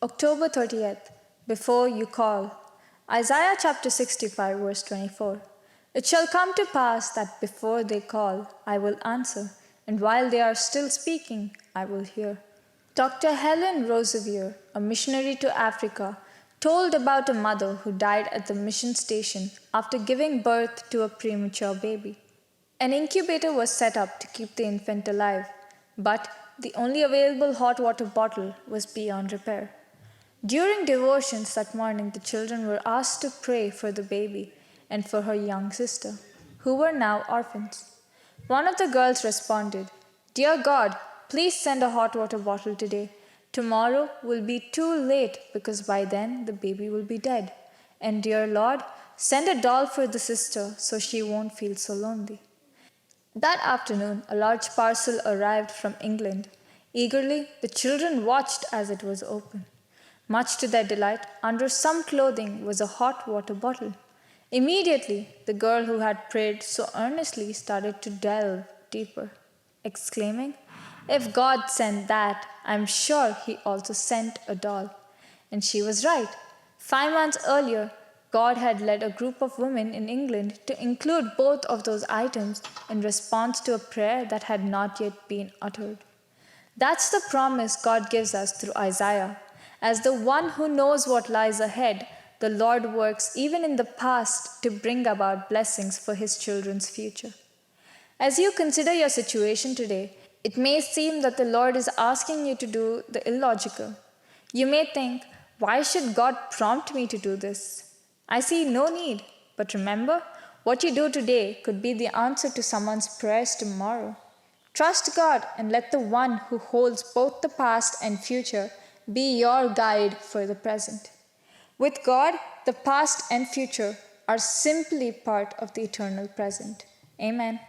October 30th, before you call. Isaiah chapter 65, verse 24. It shall come to pass that before they call, I will answer, and while they are still speaking, I will hear. Dr. Helen Roseveare, a missionary to Africa, told about a mother who died at the mission station after giving birth to a premature baby. An incubator was set up to keep the infant alive, but the only available hot water bottle was beyond repair. During devotions that morning, the children were asked to pray for the baby and for her young sister, who were now orphans. One of the girls responded, "Dear God, please send a hot water bottle today. Tomorrow will be too late because by then the baby will be dead. And dear Lord, send a doll for the sister so she won't feel so lonely." That afternoon, a large parcel arrived from England. Eagerly, the children watched as it was opened. Much to their delight, under some clothing was a hot water bottle. Immediately, the girl who had prayed so earnestly started to delve deeper, exclaiming, "If God sent that, I'm sure He also sent a doll." And she was right. 5 months earlier, God had led a group of women in England to include both of those items in response to a prayer that had not yet been uttered. That's the promise God gives us through Isaiah. As the one who knows what lies ahead, the Lord works even in the past to bring about blessings for His children's future. As you consider your situation today, it may seem that the Lord is asking you to do the illogical. You may think, "Why should God prompt me to do this? I see no need." But remember, what you do today could be the answer to someone's prayers tomorrow. Trust God and let the one who holds both the past and future be your guide for the present. With God, the past and future are simply part of the eternal present. Amen.